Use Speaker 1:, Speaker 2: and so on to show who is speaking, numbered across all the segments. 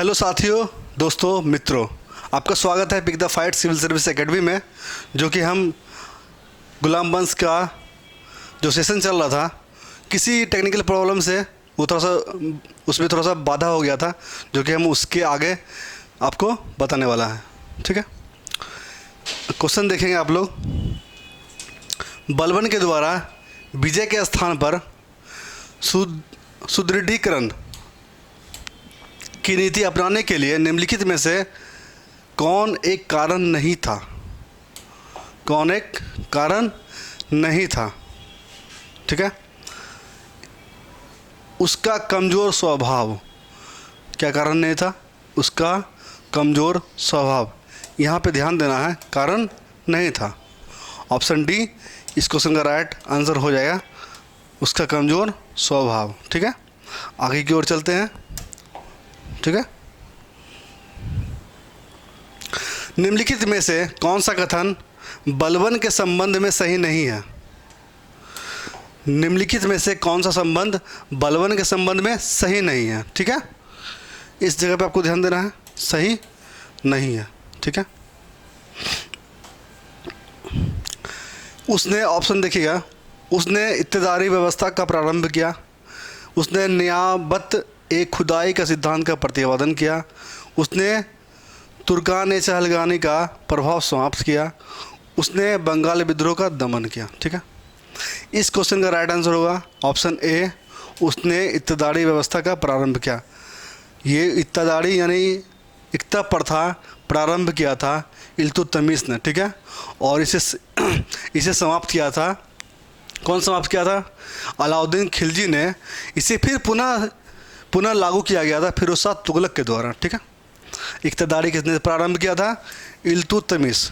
Speaker 1: Hello साथियों, दोस्तों, मित्रों, आपका स्वागत है pick the fight civil service academy में। जो कि हम गुलाम वंश का जो सेशन चल रहा था, किसी टेक्निकल प्रॉब्लम से वो थोड़ा सा उसमें थोड़ा सा बाधा हो गया था, जो कि हम उसके आगे आपको बताने वाला है। ठीक है, क्वेश्चन देखेंगे आप लोग। बलबन के द्वारा विजय के स्थान पर सुदृढ़ीकरण की नीति अपनाने के लिए निम्नलिखित में से कौन एक कारण नहीं था? कौन एक कारण नहीं था? ठीक है, उसका कमज़ोर स्वभाव। क्या कारण नहीं था? उसका कमज़ोर स्वभाव। यहाँ पे ध्यान देना है, कारण नहीं था। ऑप्शन डी इस क्वेश्चन का राइट आंसर हो जाएगा, उसका कमज़ोर स्वभाव। ठीक है, आगे की ओर चलते हैं। ठीक है, निम्नलिखित में से कौन सा कथन बलबन के संबंध में सही नहीं है? निम्नलिखित में से कौन सा संबंध बलबन के संबंध में सही नहीं है? ठीक है, इस जगह पे आपको ध्यान देना है, सही नहीं है। ठीक है, उसने, ऑप्शन देखिएगा, उसने इत्तेदारी व्यवस्था का प्रारंभ किया, उसने नियाबत एक खुदाई का सिद्धांत का प्रतिपादन किया, उसने तुर्कान चहलगानी का प्रभाव समाप्त किया, उसने बंगाल विद्रोह का दमन किया। ठीक है, इस क्वेश्चन का राइट आंसर होगा ऑप्शन ए, उसने इत्तेदारी व्यवस्था का प्रारंभ किया। ये इत्तेदारी यानी इक्ता प्रथा प्रारंभ किया था इल्तुतमिश ने। ठीक है, और इसे समाप्त किया था, कौन समाप्त किया था? अलाउद्दीन खिलजी ने इसे फिर पुनः लागू किया गया था फिरोज शाह तुगलक के द्वारा। ठीक है, इक्तदारी किसने प्रारंभ किया था? इल्तुतमिश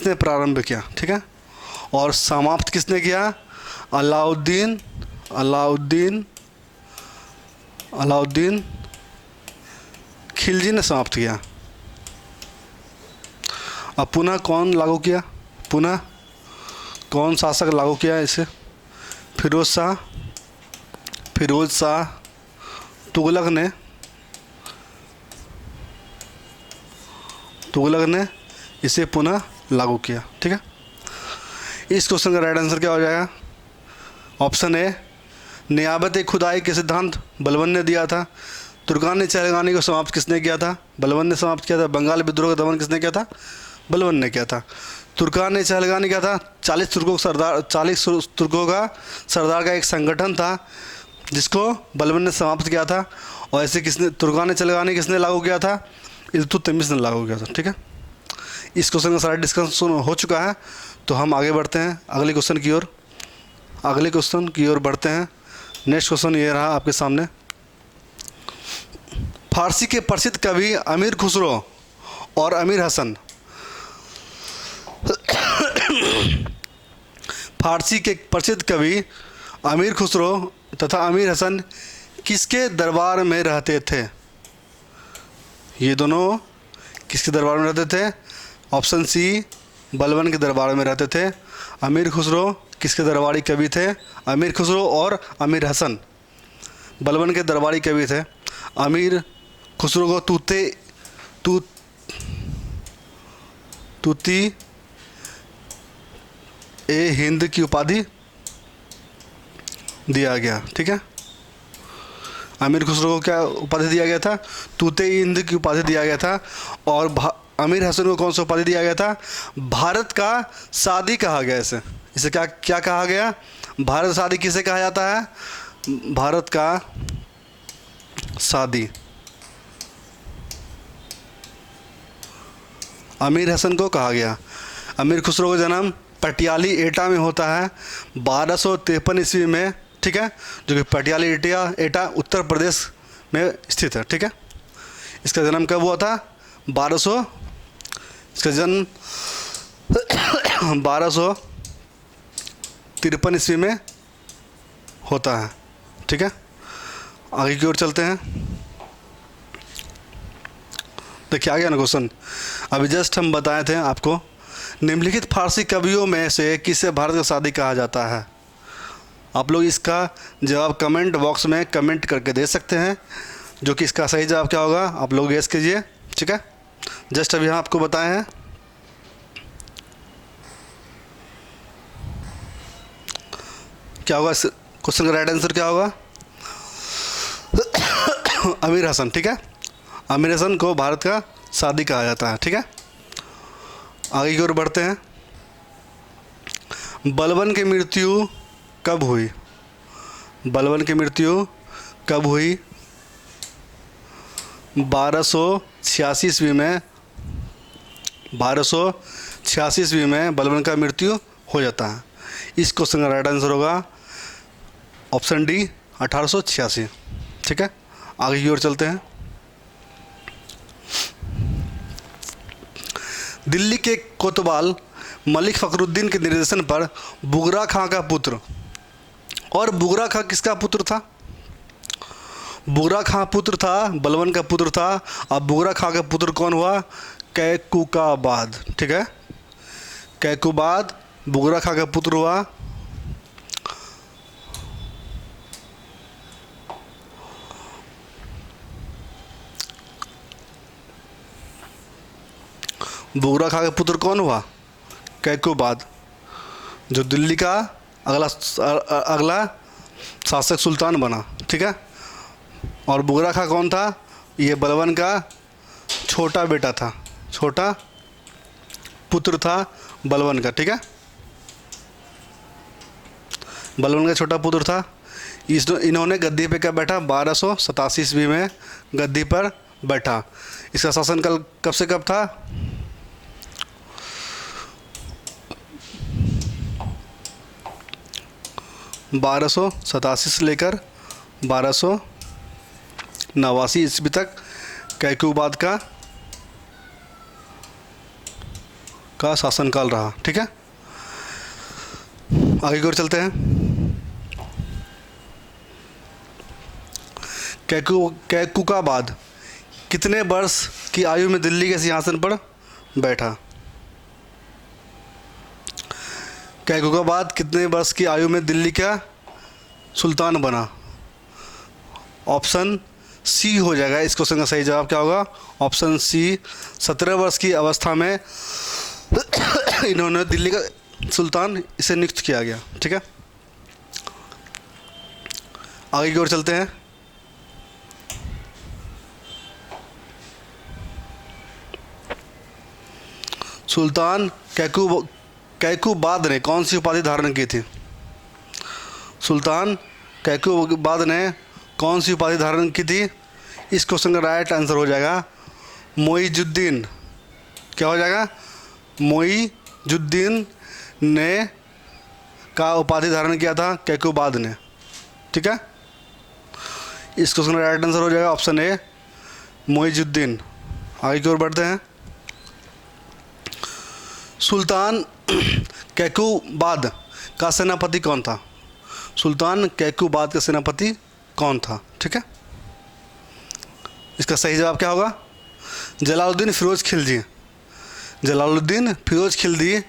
Speaker 1: ने प्रारंभ किया। ठीक है, और समाप्त किसने किया? अलाउद्दीन खिलजी ने समाप्त किया। अब पुनः कौन लागू किया? पुनः कौन शासक लागू किया इसे? फिरोज शाह तुगलक ने इसे पुनः लागू किया। ठीक है, इस क्वेश्चन का राइट आंसर क्या हो जाएगा? ऑप्शन ए, नियाबत खुदाई के सिद्धांत बलबन ने दिया था। तुर्कान चहलगानी को समाप्त किसने किया था? बलबन ने समाप्त किया था। बंगाल विद्रोह का दमन किसने किया था? बलबन ने किया था। तुर्कान चहलगानी क्या था? 40 तुर्कों का सरदार का एक संगठन था जिसको बलबन ने समाप्त किया था। और ऐसे किसने, तुर्कान चहलगानी किसने लागू किया था? इल्तुतमिश ने लागू किया था। ठीक है, इस क्वेश्चन का सारा डिस्कशन हो चुका है, तो हम आगे बढ़ते हैं अगले क्वेश्चन की ओर बढ़ते हैं। नेक्स्ट क्वेश्चन ये रहा आपके सामने। फारसी के प्रसिद्ध कवि अमीर खुसरो और अमीर हसन फारसी के प्रसिद्ध कवि अमीर खुसरो तथा अमीर हसन किसके दरबार में रहते थे? ये दोनों किसके दरबार में रहते थे? ऑप्शन सी, बलबन के दरबार में रहते थे। अमीर खुसरो किसके दरबारी कवि थे? अमीर खुसरो और अमीर हसन बलबन के दरबारी कवि थे। अमीर खुसरो को तूती ए हिंद की उपाधि दिया गया। ठीक है, अमीर खुसरो को क्या उपाधि दिया गया था? तूते हिंद की उपाधि दिया गया था। और अमीर हसन को कौन सा उपाधि दिया गया था? भारत का सादी कहा गया। इसे क्या कहा गया? भारत सादी किसे कहा जाता है? भारत का सादी अमीर हसन को कहा गया। अमीर खुसरो का जन्म पटियाली एटा में होता है 1253 ईस्वी में। ठीक है, जो कि पटियाली एटा उत्तर प्रदेश में स्थित है। ठीक है, इसका जन्म कब हुआ था? इसका जन्म 1253 ईस्वी में होता है। ठीक है, आगे की ओर चलते हैं। देखिए, आ गया ना क्वेश्चन। अभी जस्ट हम बताए थे आपको, निम्नलिखित फारसी कवियों में से किसे भारत का सादी कहा जाता है? आप लोग इसका जवाब कमेंट बॉक्स में कमेंट करके दे सकते हैं, जो कि इसका सही जवाब क्या होगा आप लोग गेस कीजिए। ठीक है, जस्ट अभी यहाँ आपको बताए हैं। क्या होगा इस क्वेश्चन का राइट आंसर क्या होगा? आमिर हसन। ठीक है, आमिर हसन को भारत का सादी कहा जाता है। ठीक है, आगे की ओर बढ़ते हैं। बलबन की मृत्यु कब हुई? बलबन की मृत्यु कब हुई? 1286 ईस्वी में। 1286 ईस्वी में बलबन का मृत्यु हो जाता है। इस क्वेश्चन का राइट आंसर होगा ऑप्शन डी 1886। ठीक है, आगे की ओर चलते हैं। दिल्ली के कोतवाल मलिक फ़खरुद्दीन के निर्देशन पर बुगरा खां का पुत्र, और बुगरा खां किसका पुत्र था? बुगरा खां पुत्र था, बलबन का पुत्र था। अब बुगरा खां का पुत्र कौन हुआ? कैकुबाबाद। ठीक है, कैकुबाद बुगरा खां का पुत्र हुआ। बुगरा खां का पुत्र कौन हुआ? कैकुबाद, जो दिल्ली का अगला शासक सुल्तान बना। ठीक है, और बुगरा खां कौन था? ये बलबन का छोटा बेटा था, छोटा पुत्र था बलबन का। ठीक है, बलबन का छोटा पुत्र था। इन्होंने गद्दी पे कब बैठा? 1287 ईस्वी में गद्दी पर बैठा। इसका शासनकाल कब से कब था? 1287 से लेकर 1289 ईस्वी तक कैकुबाद का शासनकाल रहा। ठीक है, आगे की ओर चलते हैं। कैकुबाद कितने वर्ष की आयु में दिल्ली के सिंहासन पर बैठा? कैकुबाद कितने वर्ष की आयु में दिल्ली का सुल्तान बना? ऑप्शन सी हो जाएगा इस क्वेश्चन का सही जवाब। क्या होगा? ऑप्शन सी, 17 वर्ष की अवस्था में इन्होंने दिल्ली का सुल्तान इसे नियुक्त किया गया। ठीक है, आगे की ओर चलते हैं। सुल्तान कैकुबाद ने कौन सी उपाधि धारण की थी? सुल्तान कैकुबाद ने कौन सी उपाधि धारण की थी? इस क्वेश्चन का राइट आंसर हो जाएगा मोइजुद्दीन। क्या हो जाएगा? मोइजुद्दीन ने का उपाधि धारण किया था कैकुबाद ने। ठीक है, इस क्वेश्चन का राइट आंसर हो जाएगा ऑप्शन ए, मोइजुद्दीन। आगे की ओर बढ़ते हैं। सुल्तान कैकुबाद का सेनापति कौन था? सुल्तान कैकुबाद का सेनापति कौन था? ठीक है, इसका सही जवाब क्या होगा? जलालुद्दीन फिरोज खिलजी। जलालुद्दीन फिरोज खिलजी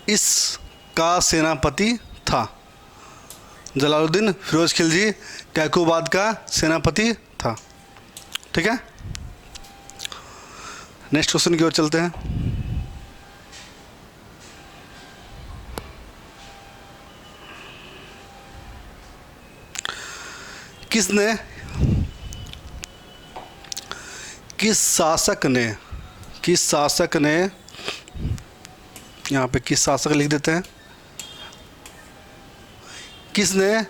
Speaker 1: इस का सेनापति था। जलालुद्दीन फिरोज खिलजी कैकुबाद का सेनापति था। ठीक है, नेक्स्ट क्वेश्चन की ओर चलते हैं। किस शासक ने यहाँ पे किस शासक लिख देते हैं। किसने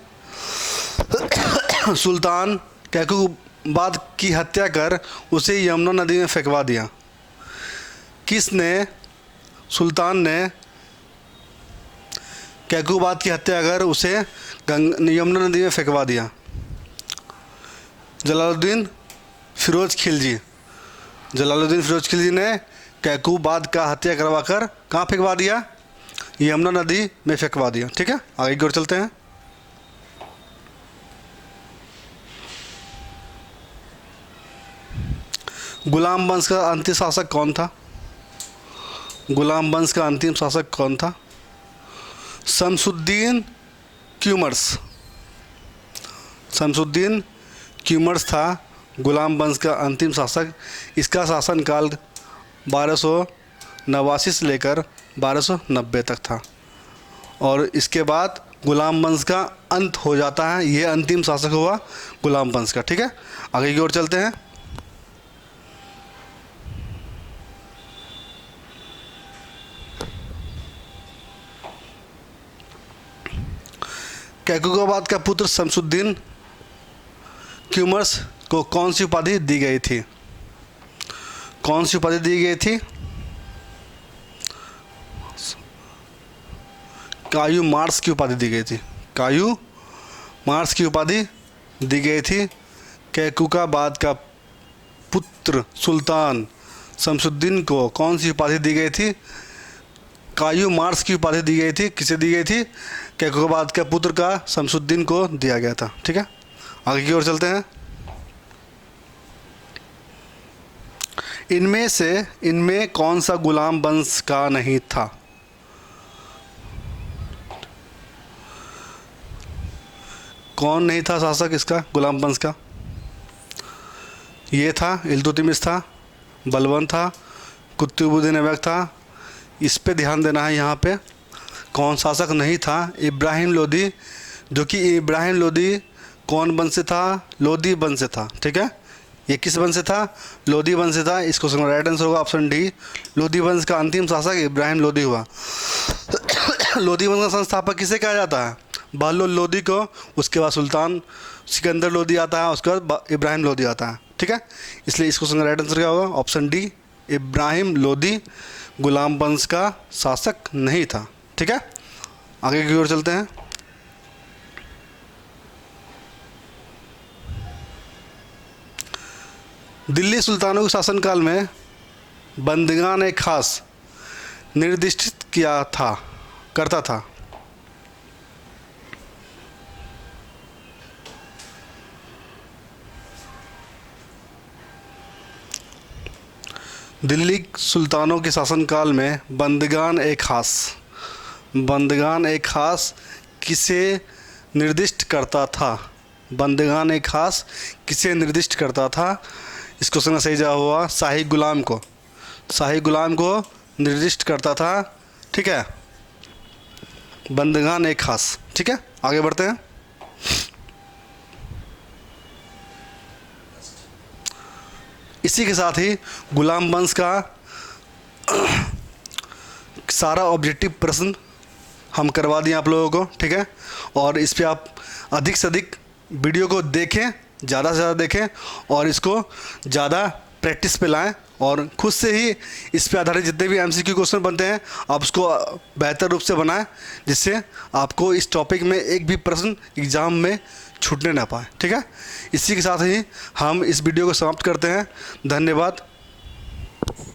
Speaker 1: सुल्तान कैकुबाद की हत्या कर उसे यमुना नदी में फेंकवा दिया? किसने सुल्तान ने कैकुबाद की हत्या कर उसे यमुना नदी में फेंकवा दिया? जलालुद्दीन फिरोज खिलजी। जलालुद्दीन फिरोज खिलजी ने कैकुबाद का हत्या करवा कर कहाँ फेंकवा दिया? यमुना नदी में फेंकवा दिया। ठीक है, आगे की ओर चलते हैं। गुलाम वंश का अंतिम शासक कौन था? गुलाम वंश का अंतिम शासक कौन था? शमसुद्दीन क्यूमर्स। शमसुद्दीन क्यूमर्स था गुलाम वंश का अंतिम शासक। इसका शासनकाल 1289 से लेकर 1290 तक था और इसके बाद गुलाम वंश का अंत हो जाता है। ये अंतिम शासक हुआ गुलाम वंश का। ठीक है, आगे की ओर चलते हैं। कैकुबाबाद का पुत्र शमसुद्दीन क्यूमर्स को कौन सी उपाधि दी गई थी? कौन सी उपाधि दी गई थी? कायू मार्स की उपाधि दी गई थी। कायू मार्स की उपाधि दी गई थी। कैकुबाबाद का पुत्र सुल्तान शमसुद्दीन को कौन सी उपाधि दी गई थी? कायू मार्स की उपाधि दी गई थी। किसे दी गई थी? कैकुबाबाद के पुत्र का शमसुद्दीन को दिया गया था। ठीक है, आगे की ओर चलते हैं। इनमें कौन सा गुलाम वंश का नहीं था? कौन नहीं था शासक इसका गुलाम वंश का? ये था इल्तुतमिश था, बलबन था, कुतुबुद्दीन ऐबक था। इस पे ध्यान देना है। यहाँ पे कौन शासक नहीं था? इब्राहिम लोदी, जो कि इब्राहिम लोदी कौन वंश से था? लोदी वंश से था। ठीक है, ये किस वंश से था? लोदी वंश से था। इसको राइट आंसर होगा ऑप्शन डी। लोदी वंश का अंतिम शासक इब्राहिम लोदी हुआ। लोदी वंश का संस्थापक किसे कहा जाता है? बहलोल लोदी को। उसके बाद सुल्तान सिकंदर लोदी आता है, उसके बाद इब्राहिम लोदी आता है। ठीक है, इसलिए इसको राइट आंसर क्या होगा? ऑप्शन डी, इब्राहिम लोदी गुलाम वंश का शासक नहीं था। ठीक है, आगे की ओर चलते हैं। दिल्ली सुल्तानों के शासनकाल में बंदगान एक खास निर्दिष्ट करता था। दिल्ली सुल्तानों के शासनकाल में बंदगान एक खास किसे निर्दिष्ट करता था? बंदगान एक खास किसे निर्दिष्ट करता था? इस क्वेश्चन का सही जवाब हुआ शाही गुलाम को। शाही गुलाम को निर्दिष्ट करता था। ठीक है, बंदगान एक खास। ठीक है, आगे बढ़ते हैं। इसी के साथ ही गुलाम वंश का सारा ऑब्जेक्टिव प्रश्न हम करवा दिए आप लोगों को। ठीक है, और इस पे आप अधिक से अधिक वीडियो को देखें, ज़्यादा से ज़्यादा देखें और इसको ज़्यादा प्रैक्टिस पे लाएं और खुद से ही इस पे आधारित जितने भी एमसीक्यू क्वेश्चन बनते हैं आप उसको बेहतर रूप से बनाएं, जिससे आपको इस टॉपिक में एक भी प्रश्न एग्ज़ाम में छूटने ना पाए। ठीक है, इसी के साथ ही हम इस वीडियो को समाप्त करते हैं। धन्यवाद।